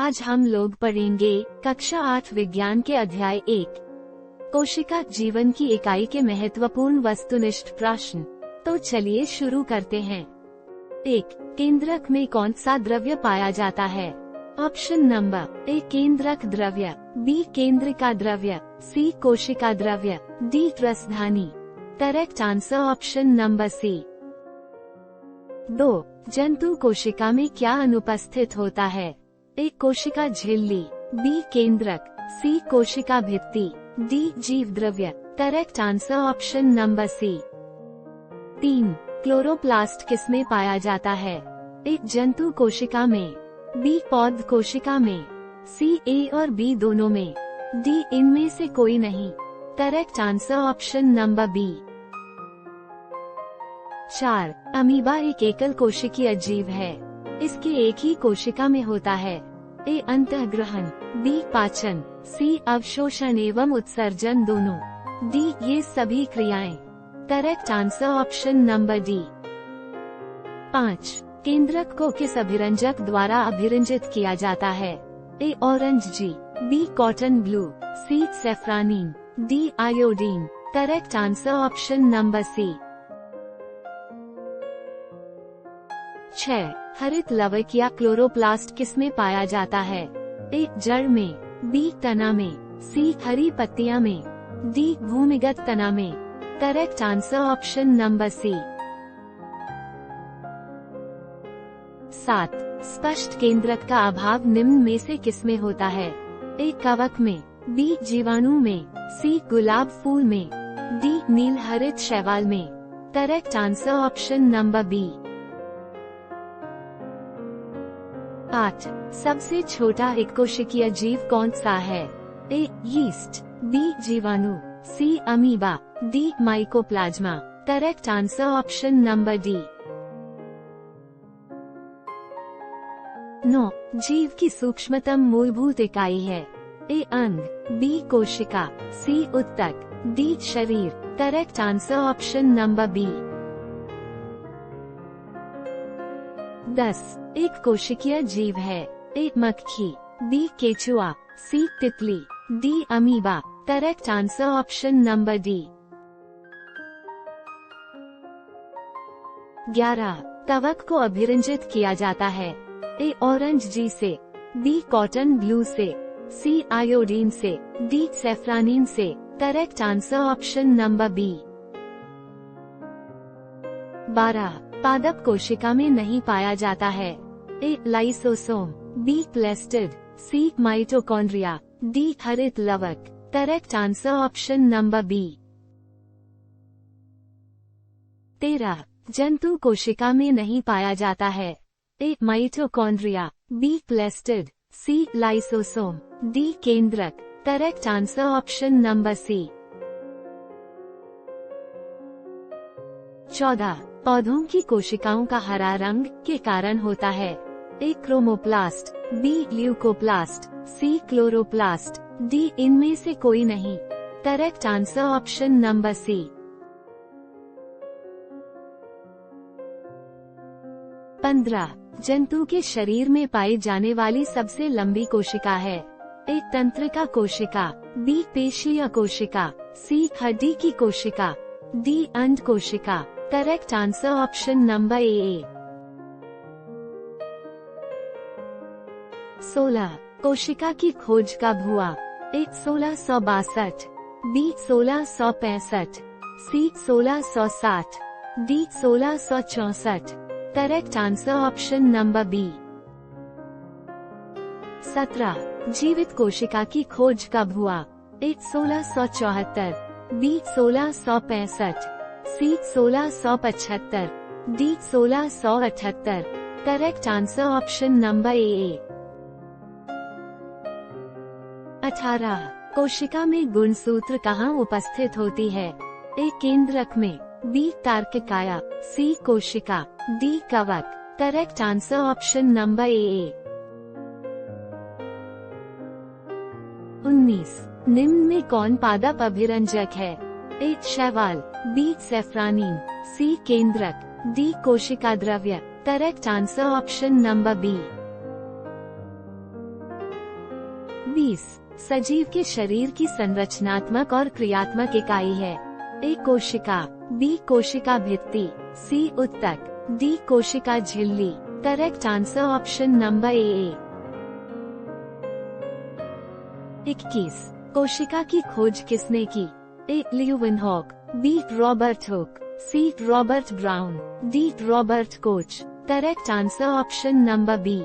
आज हम लोग पढ़ेंगे कक्षा 8 विज्ञान के अध्याय 1 कोशिका जीवन की इकाई के महत्वपूर्ण वस्तुनिष्ठ प्रश्न। तो चलिए शुरू करते हैं। 1. केंद्रक में कौन सा द्रव्य पाया जाता है? ऑप्शन नंबर ए केंद्रक द्रव्य, बी केंद्र का द्रव्य, सी कोशिका द्रव्य, डी रसधानी। Correct answer option number C. 2. जंतु कोशिका में क्या अनुपस्थित होता है? ए कोशिका झिल्ली, बी केंद्रक, सी कोशिका भित्ति, डी जीव द्रव्य। Correct answer option number C. 3. Chloroplast किसमें पाया जाता है? ए जंतु कोशिका में, बी पौध कोशिका में, सी ए और बी दोनों में, डी इनमें से कोई नहीं। Correct answer option number B. 4. Amoeba एक एकल कोशिकीय जीव है। इसके एक ही कोशिका में होता है। ए अंतःग्रहण, बी पाचन, सी अवशोषण एवं उत्सर्जन दोनों, डी ये सभी क्रियाएं। Correct answer option number D. 5. केंद्रक को किस अभिरंजक द्वारा अभिरंजित किया जाता है? A orange G, B cotton blue, C safranin, D iodine. Correct answer option number C. 6. हरित लवक या क्लोरोप्लास्ट किसमें पाया जाता है? ए जड़ में, बी तना में, सी हरी पत्तियां में, डी भूमिगत तना में। Correct answer option number C. 7. स्पष्ट केंद्रक का अभाव निम्न में से किसमें होता है? ए कवक में, बी जीवाणु में, सी गुलाब फूल में, डी नील हरित शैवाल में। Correct answer option number B. 8. सबसे छोटा एककोशिकीय जीव कौन सा है? ए यीस्ट, बी जीवाणु, C amoeba, D mycoplasma. Correct answer option number D. 9. जीव की सूक्ष्मतम मूलभूत इकाई है। ए अंग, बी कोशिका, सी उत्तक, डी शरीर। Correct answer option number B. 10. एक कोशिकीय जीव है। ए मक्खी, बी केचुआ, सी तितली, D amoeba. Correct answer option number D. 11. कवक को अभिरंजित किया जाता है। ए ऑरेंज जी से, बी कॉटन ब्लू से, सी आयोडीन से, डी सेफ्रानीन से। Correct answer option number B. 12. पादप कोशिका में नहीं पाया जाता है। A lysosome, B plastid, C mitochondria, D हरित लवक। Correct answer option number B. 13. जंतु कोशिका में नहीं पाया जाता है। A mitochondria, B plastid, C lysosome, D केंद्रक। Correct answer option number C. 14. पौधों की कोशिकाओं का हरा रंग के कारण होता है। A chromoplast, B leucoplast, C chloroplast, D इनमें से कोई नहीं। Correct answer option number C. 15. जंतु के शरीर में पाई जाने वाली सबसे लंबी कोशिका है। ए तंत्रिका कोशिका, बी पेशीय कोशिका, सी हड्डी की कोशिका, डी अंड कोशिका। Correct answer option number A. 16. कोशिका की खोज कब हुआ? A 1662, B 1665, C 1660, D 1664। Correct answer option number B. 17. जीवित कोशिका की खोज कब हुआ? A 1674, B 1665, C 1675, D 1678। Correct answer option number A. 18. कोशिका में गुणसूत्र कहाँ उपस्थित होती है? ए केंद्रक में, बी तार्किकाया, सी कोशिका, डी कवक। करेक्ट आंसर ऑप्शन नंबर ए। 19. निम्न में कौन पादप अभिरंजक है? ए शैवाल, बी सेफ्रानीन, सी केंद्रक, डी कोशिका द्रव्य। Correct answer option number B. 20 सजीव के शरीर की संरचनात्मक और क्रियात्मक इकाई है। ए कोशिका, बी कोशिका भित्ति, सी उत्तक, डी कोशिका झिल्ली। Correct answer option number A. 21 कोशिका की खोज किसने की? A Leeuwenhoek, B Robert Hooke, C Robert Brown, D Robert Koch. Correct answer option number B.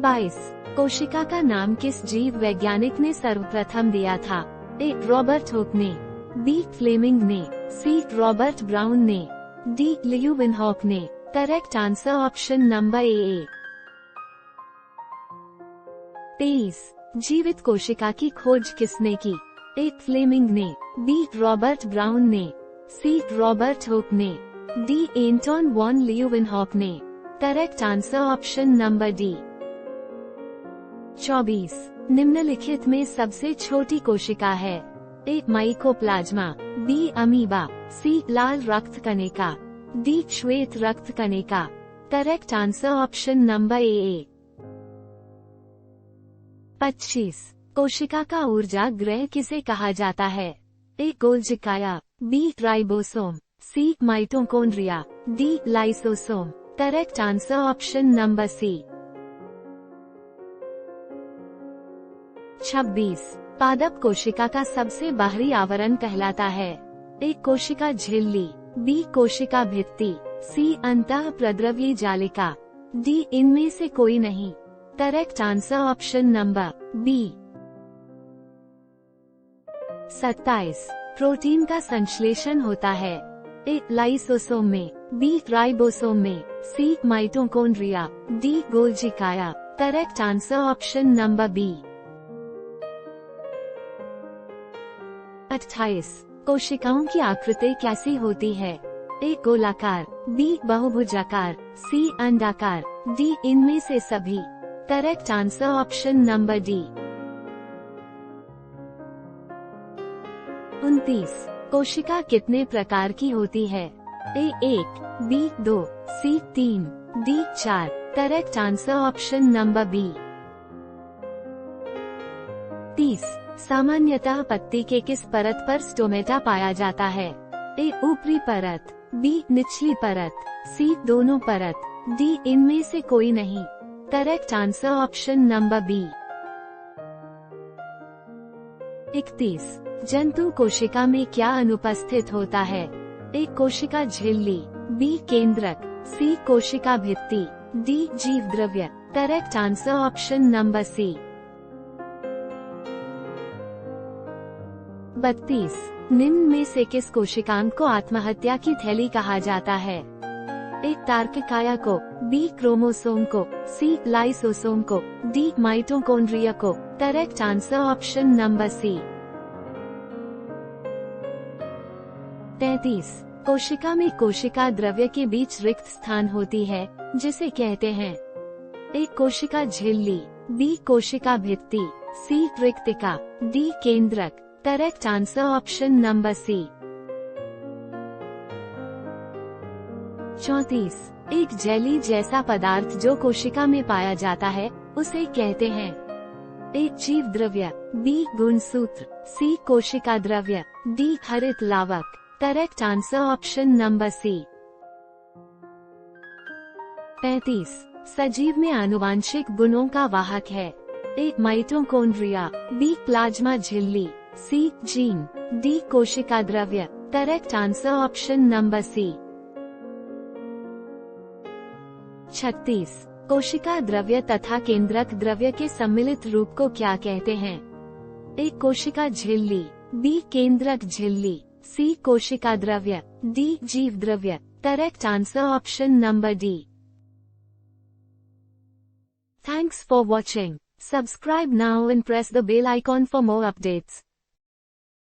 22 कोशिका का नाम किस जीव वैज्ञानिक ने सर्वप्रथम दिया था? ए रॉबर्ट हुक ने, बी फ्लेमिंग ने, सी रॉबर्ट ब्राउन ने, डी ल्यूवेनहॉक ने। करेक्ट आंसर ऑप्शन नंबर ए। 23 जीवित कोशिका की खोज किसने की? ए फ्लेमिंग ने, बी रॉबर्ट ब्राउन ने, सी रॉबर्ट हुक ने, डी एंटोन वॉन ल्यूवेनहॉक ने। Correct answer option number D. 24 निम्नलिखित में सबसे छोटी कोशिका है? ए माइकोप्लाज्मा, बी अमीबा, सी लाल रक्त कणिका, डी श्वेत रक्त कणिका। Correct answer option number A. 25 कोशिका का ऊर्जा गृह किसे कहा जाता है? ए गोल्जिकाया, B ribosome, C mitochondria, D lysosome. Correct answer option number C. 26 पादप कोशिका का सबसे बाहरी आवरण कहलाता है? ए कोशिका झिल्ली, बी कोशिका भित्ति, सी अंतः प्रद्रव्य जालिका, डी इनमें से कोई नहीं। Correct answer option number B. 27 protein का संश्लेषण होता है? ए लाइसोसोम में, बी राइबोसोम में, सी माइटोकॉन्ड्रिया, डी गोल्जिकाया। Correct answer option number B. 28 कोशिकाओं की आकृति कैसी होती है? ए गोलाकार, बी बहुभुजाकार, सी अंडाकार, डी इनमें से सभी। Correct answer option number D. 29 कोशिका कितने प्रकार की होती है? A 1, B 2, C 3, D 4। Correct answer option number B. 30 सामान्यतः पत्ती के किस परत पर स्टोमेटा पाया जाता है? ए ऊपरी परत, बी निचली परत, सी दोनों परत, डी इनमें से कोई नहीं। Correct answer option number B. 31 जंतु कोशिका में क्या अनुपस्थित होता है? ए कोशिका झिल्ली, बी केंद्रक, सी कोशिका भित्ति, डी जीव द्रव्य। Correct answer option number C. 32 निम्न में से किस कोशिकांग को आत्महत्या की थैली कहा जाता है? ए तार्किकाया को, बी क्रोमोसोम को, सी लाइसोसोम को, डी माइटोकॉन्ड्रिया को। Correct answer option number C. 33 कोशिका में कोशिका द्रव्य के बीच रिक्त स्थान होती है, जिसे कहते हैं? ए कोशिका झिल्ली, बी कोशिका भित्ति, सी रिक्तिका, डी केंद्रक। Correct answer option number C. 34 एक जेली जैसा पदार्थ जो कोशिका में पाया जाता है उसे कहते हैं? ए जीव द्रव्य, बी गुणसूत्र, सी कोशिका द्रव्य, डी हरित लावक। Correct answer option number C. 35 सजीव में आनुवांशिक गुणों का वाहक है? ए माइटोकॉन्ड्रिया, बी प्लाज्मा झिल्ली, सी जीन, डी कोशिका द्रव्य। Correct answer option number C. 36 कोशिका द्रव्य तथा केंद्रक द्रव्य के सम्मिलित रूप को क्या कहते हैं? ए कोशिका झिल्ली, बी केंद्रक झिल्ली, सी कोशिका द्रव्य, डी जीव द्रव्य। Correct answer option number D. Thanks for watching. Subscribe now and press the bell icon for more updates.